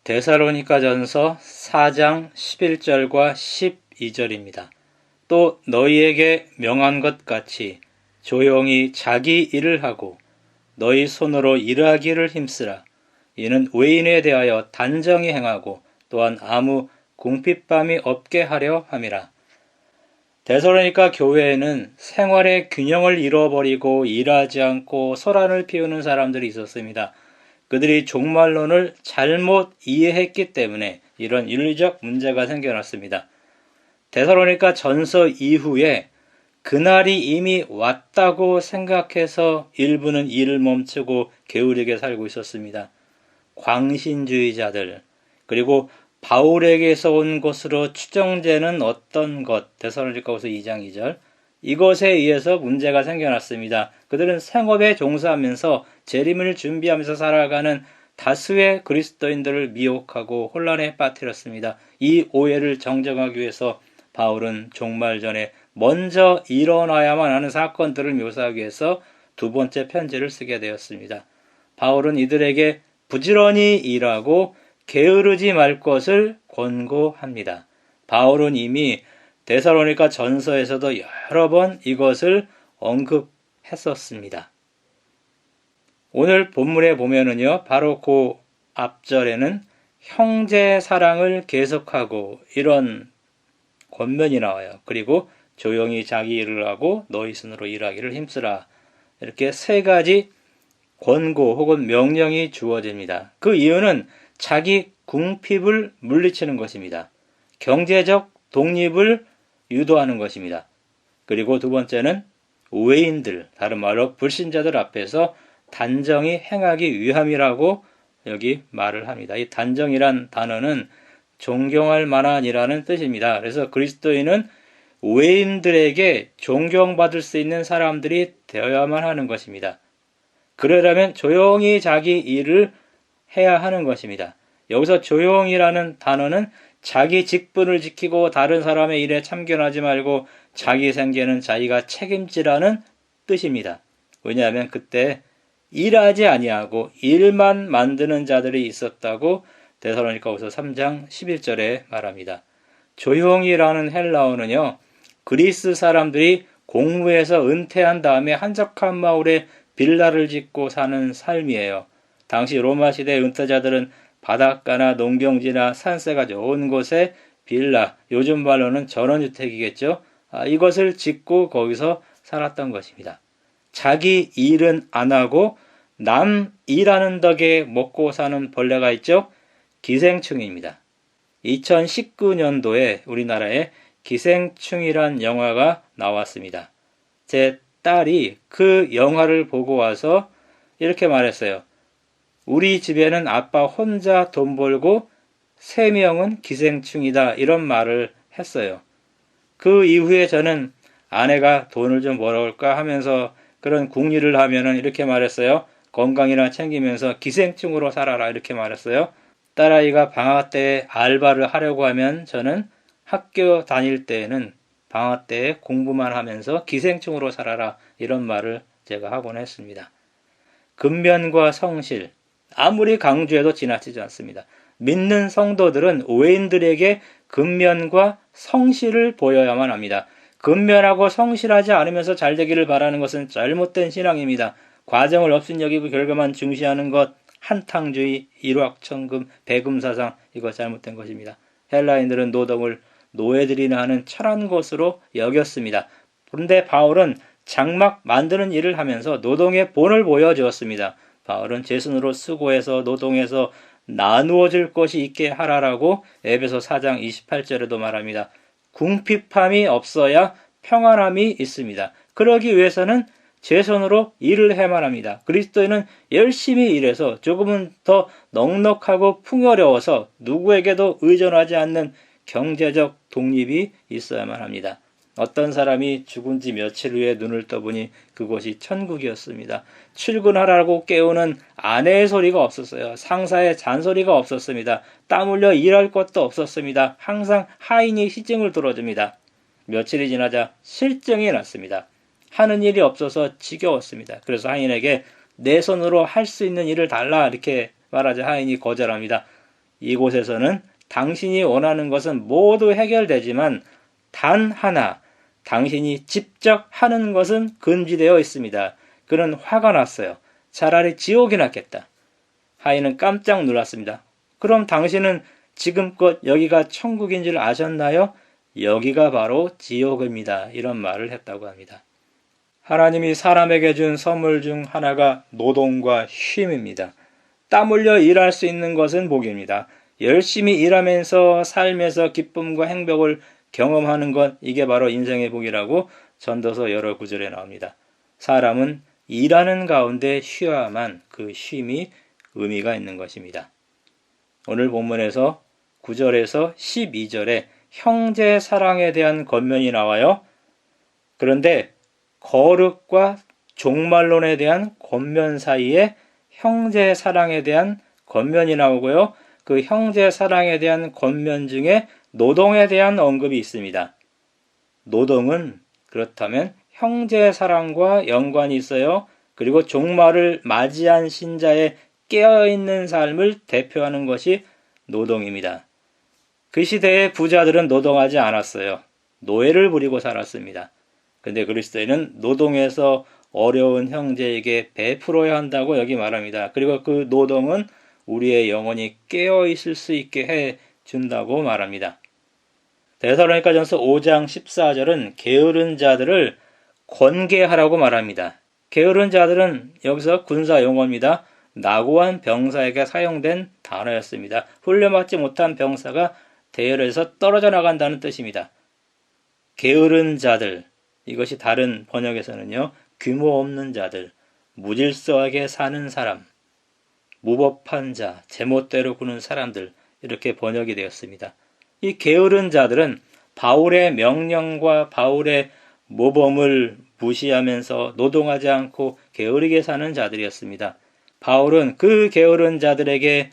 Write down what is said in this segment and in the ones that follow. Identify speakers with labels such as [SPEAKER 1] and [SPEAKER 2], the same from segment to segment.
[SPEAKER 1] 데살로니가전서 4장 11절과 12절입니다. 또 너희에게 명한 것 같이 조용히 자기 일을 하고 너희 손으로 일하기를 힘쓰라. 이는 외인에 대하여 단정히 행하고 또한 아무 궁핍함이 없게 하려 함이라. 데살로니가 교회에는 생활의 균형을 잃어버리고 일하지 않고 소란을 피우는 사람들이 있었습니다. 그들이 종말론을 잘못 이해했기 때문에 이런 윤리적 문제가 생겨났습니다. 데살로니가 전서 이후에 그날이 이미 왔다고 생각해서 일부는 일을 멈추고 게으르게 살고 있었습니다. 광신주의자들, 그리고 바울에게서 온 것으로 추정되는 어떤 것, 데살로니가후서 2장 2절, 이것에 의해서 문제가 생겨났습니다. 그들은 생업에 종사하면서 재림을 준비하면서 살아가는 다수의 그리스도인들을 미혹하고 혼란에 빠뜨렸습니다. 이 오해를 정정하기 위해서 바울은 종말 전에 먼저 일어나야만 하는 사건들을 묘사하기 위해서 두 번째 편지를 쓰게 되었습니다. 바울은 이들에게 부지런히 일하고 게으르지 말 것을 권고합니다. 바울은 이미 데살로니가 전서에서도 여러 번 이것을 언급했었습니다. 오늘 본문에 보면은요, 바로 그 앞절에는 형제 사랑을 계속하고 이런 권면이 나와요. 그리고 조용히 자기 일을 하고 너희 손으로 일하기를 힘쓰라. 이렇게 세 가지 권고 혹은 명령이 주어집니다. 그 이유는 자기 궁핍을 물리치는 것입니다. 경제적 독립을 유도하는 것입니다. 그리고 두 번째는 외인들, 다른 말로 불신자들 앞에서 단정히 행하기 위함이라고 여기 말을 합니다. 이 단정이란 단어는 존경할 만한이라는 뜻입니다. 그래서 그리스도인은 외인들에게 존경받을 수 있는 사람들이 되어야만 하는 것입니다. 그러려면 조용히 자기 일을 해야 하는 것입니다. 여기서 조용히라는 단어는 자기 직분을 지키고 다른 사람의 일에 참견하지 말고 자기 생계는 자기가 책임지라는 뜻입니다. 왜냐하면 그때 일하지 아니하고 일만 만드는 자들이 있었다고 데살로니가후서 3장 11절에 말합니다. 조용히라는 헬라어는요, 그리스 사람들이 공부해서 은퇴한 다음에 한적한 마을에 빌라를 짓고 사는 삶이에요. 당시 로마 시대 은퇴자들은 바닷가나 농경지나 산세가 좋은 곳에 빌라, 요즘 말로는 전원주택이겠죠. 이것을 짓고 거기서 살았던 것입니다. 자기 일은 안 하고 남 일하는 덕에 먹고 사는 벌레가 있죠. 기생충입니다. 2019년도에 우리나라에 기생충이란 영화가 나왔습니다. 제 딸이 그 영화를 보고 와서 이렇게 말했어요. 우리 집에는 아빠 혼자 돈 벌고 3명은 기생충이다, 이런 말을 했어요. 그 이후에 저는 아내가 돈을 좀 벌어올까 하면서 그런 궁리를 하면은 이렇게 말했어요. 건강이나 챙기면서 기생충으로 살아라, 이렇게 말했어요. 딸아이가 방학 때 알바를 하려고 하면 저는 학교 다닐 때에는 방학 때 공부만 하면서 기생충으로 살아라, 이런 말을 제가 하곤 했습니다. 근면과 성실, 아무리 강조해도 지나치지 않습니다. 믿는 성도들은 외인들에게 근면과 성실을 보여야만 합니다. 근면하고 성실하지 않으면서 잘 되기를 바라는 것은 잘못된 신앙입니다. 과정을 업신여기고 결과만 중시하는 것, 한탕주의, 일확천금, 배금사상, 이거 잘못된 것입니다. 헬라인들은 노동을 노예들이나 하는 천한 것으로 여겼습니다. 그런데 바울은 장막 만드는 일을 하면서 노동의 본을 보여주었습니다. 바울은 제 손으로 수고해서 노동해서 나누어질 것이 있게 하라라고 에베소 4장 28절에도 말합니다. 궁핍함이 없어야 평안함이 있습니다. 그러기 위해서는 제 손으로 일을 해야만 합니다. 그리스도인은 열심히 일해서 조금은 더 넉넉하고 풍요로워서 누구에게도 의존하지 않는 경제적 독립이 있어야만 합니다. 어떤 사람이 죽은 지 며칠 후에 눈을 떠보니 그곳이 천국이었습니다. 출근하라고 깨우는 아내의 소리가 없었어요. 상사의 잔소리가 없었습니다. 땀 흘려 일할 것도 없었습니다. 항상 하인이 시증을 들어줍니다. 며칠이 지나자 실증이 났습니다. 하는 일이 없어서 지겨웠습니다. 그래서 하인에게 내 손으로 할 수 있는 일을 달라, 이렇게 말하자 하인이 거절합니다. 이곳에서는 당신이 원하는 것은 모두 해결되지만 단 하나, 당신이 직접 하는 것은 금지되어 있습니다. 그는 화가 났어요. 차라리 지옥이 낫겠다. 하인은 깜짝 놀랐습니다. 그럼 당신은 지금껏 여기가 천국인 줄 아셨나요? 여기가 바로 지옥입니다. 이런 말을 했다고 합니다. 하나님이 사람에게 준 선물 중 하나가 노동과 쉼입니다. 땀 흘려 일할 수 있는 것은 복입니다. 열심히 일하면서 삶에서 기쁨과 행복을 경험하는 것, 이게 바로 인생의 복이라고 전도서 여러 구절에 나옵니다. 사람은 일하는 가운데 쉬어야만 그 쉼이 의미가 있는 것입니다. 오늘 본문에서 9절에서 12절에 형제 사랑에 대한 권면이 나와요. 그런데 거룩과 종말론에 대한 권면 사이에 형제 사랑에 대한 권면이 나오고요. 그 형제 사랑에 대한 권면 중에 노동에 대한 언급이 있습니다. 노동은 그렇다면 형제 사랑과 연관이 있어요. 그리고 종말을 맞이한 신자의 깨어있는 삶을 대표하는 것이 노동입니다. 그 시대의 부자들은 노동하지 않았어요. 노예를 부리고 살았습니다. 근데 그리스도인은 노동해서 어려운 형제에게 베풀어야 한다고 여기 말합니다. 그리고 그 노동은 우리의 영혼이 깨어있을 수 있게 해준다고 말합니다. 데살로니가전서 5장 14절은 게으른 자들을 권계하라고 말합니다. 게으른 자들은 여기서 군사 용어입니다. 낙오한 병사에게 사용된 단어였습니다. 훈련받지 못한 병사가 대열에서 떨어져 나간다는 뜻입니다. 게으른 자들, 이것이 다른 번역에서는요, 규모 없는 자들, 무질서하게 사는 사람, 무법한 자, 제멋대로 구는 사람들, 이렇게 번역이 되었습니다. 이 게으른 자들은 바울의 명령과 바울의 모범을 무시하면서 노동하지 않고 게으르게 사는 자들이었습니다. 바울은 그 게으른 자들에게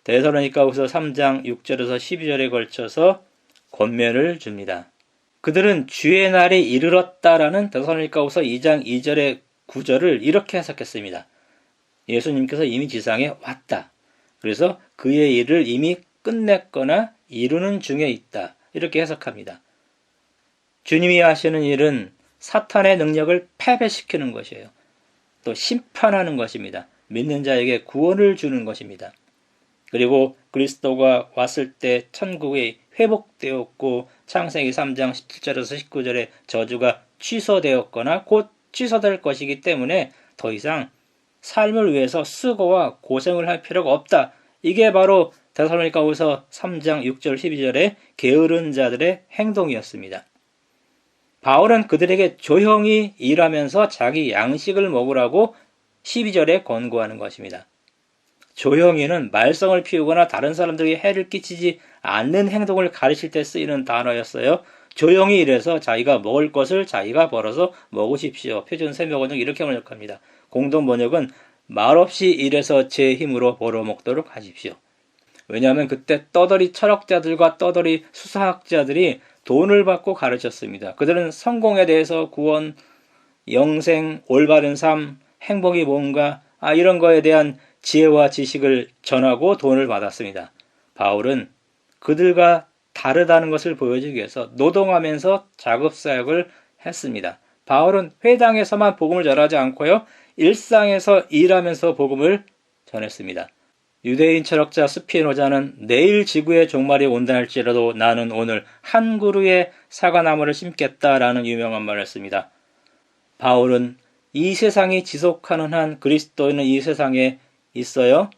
[SPEAKER 1] 데살로니가후서 3장 6절에서 12절에 걸쳐서 권면을 줍니다. 그들은 주의 날이 이르렀다라는 데살로니가후서 2장 2절의 구절을 이렇게 해석했습니다. 예수님께서 이미 지상에 왔다. 그래서 그의 일을 이미 끝냈거나 이루는 중에 있다. 이렇게 해석합니다. 주님이 하시는 일은 사탄의 능력을 패배시키는 것이에요. 또 심판하는 것입니다. 믿는 자에게 구원을 주는 것입니다. 그리고 그리스도가 왔을 때 천국이 회복되었고 창세기 3장 17절에서 19절에 저주가 취소되었거나 곧 취소될 것이기 때문에 더 이상 삶을 위해서 수고와 고생을 할 필요가 없다. 이게 바로 데살로니가후서 3장 6절 12절의 게으른 자들의 행동이었습니다. 바울은 그들에게 조용히 일하면서 자기 양식을 먹으라고 12절에 권고하는 것입니다. 조용히는 말썽을 피우거나 다른 사람들에게 해를 끼치지 않는 행동을 가르칠 때 쓰이는 단어였어요. 조용히 일해서 자기가 먹을 것을 자기가 벌어서 먹으십시오. 표준 세명번역 이렇게 번역합니다. 공동 번역은 말없이 일해서 제 힘으로 벌어먹도록 하십시오. 왜냐하면 그때 떠돌이 철학자들과 떠돌이 수사학자들이 돈을 받고 가르쳤습니다. 그들은 성공에 대해서 구원, 영생, 올바른 삶, 행복이 뭔가 이런 거에 대한 지혜와 지식을 전하고 돈을 받았습니다. 바울은 그들과 다르다는 것을 보여주기 위해서 노동하면서 작업사역을 했습니다. 바울은 회당에서만 복음을 전하지 않고요. 일상에서 일하면서 복음을 전했습니다. 유대인 철학자 스피노자는 내일 지구의 종말이 온다 할지라도 나는 오늘 한 그루의 사과나무를 심겠다라는 유명한 말을 했습니다. 바울은 이 세상이 지속하는 한 그리스도인은 이 세상에 있어요.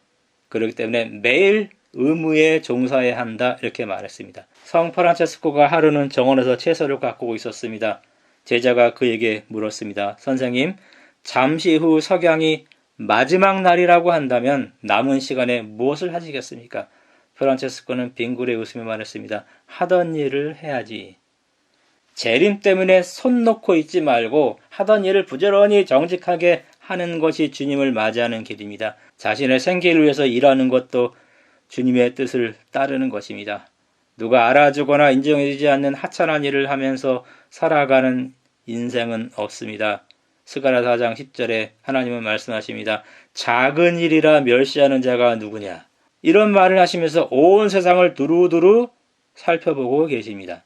[SPEAKER 1] 그렇기 때문에 매일 의무에 종사해야 한다 이렇게 말했습니다. 성 프란체스코가 하루는 정원에서 채소를 가꾸고 있었습니다. 제자가 그에게 물었습니다. 선생님, 잠시 후 석양이 마지막 날이라고 한다면 남은 시간에 무엇을 하시겠습니까? 프란체스코는 빙그레 웃으며 말했습니다. 하던 일을 해야지. 재림 때문에 손 놓고 있지 말고 하던 일을 부지런히 정직하게 하는 것이 주님을 맞이하는 길입니다. 자신의 생계를 위해서 일하는 것도 주님의 뜻을 따르는 것입니다. 누가 알아주거나 인정해주지 않는 하찮은 일을 하면서 살아가는 인생은 없습니다. 스가랴 4장 10절에 하나님은 말씀하십니다. 작은 일이라 멸시하는 자가 누구냐? 이런 말을 하시면서 온 세상을 두루두루 살펴보고 계십니다.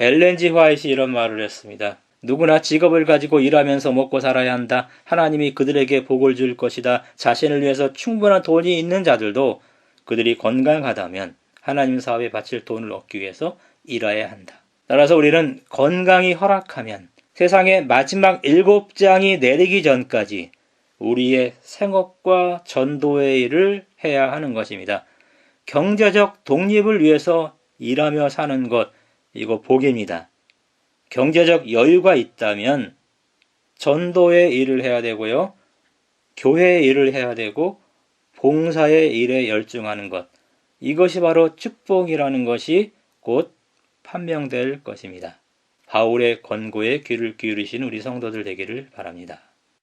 [SPEAKER 1] 엘렌 G 화이트이 이런 말을 했습니다. 누구나 직업을 가지고 일하면서 먹고 살아야 한다. 하나님이 그들에게 복을 줄 것이다. 자신을 위해서 충분한 돈이 있는 자들도 그들이 건강하다면 하나님 사업에 바칠 돈을 얻기 위해서 일해야 한다. 따라서 우리는 건강이 허락하면 세상의 마지막 7장이 내리기 전까지 우리의 생업과 전도의 일을 해야 하는 것입니다. 경제적 독립을 위해서 일하며 사는 것, 이거 복입니다. 경제적 여유가 있다면 전도의 일을 해야 되고요. 교회의 일을 해야 되고 봉사의 일에 열중하는 것. 이것이 바로 축복이라는 것이 곧 판명될 것입니다. 바울의 권고에 귀를 기울이신 우리 성도들 되기를 바랍니다.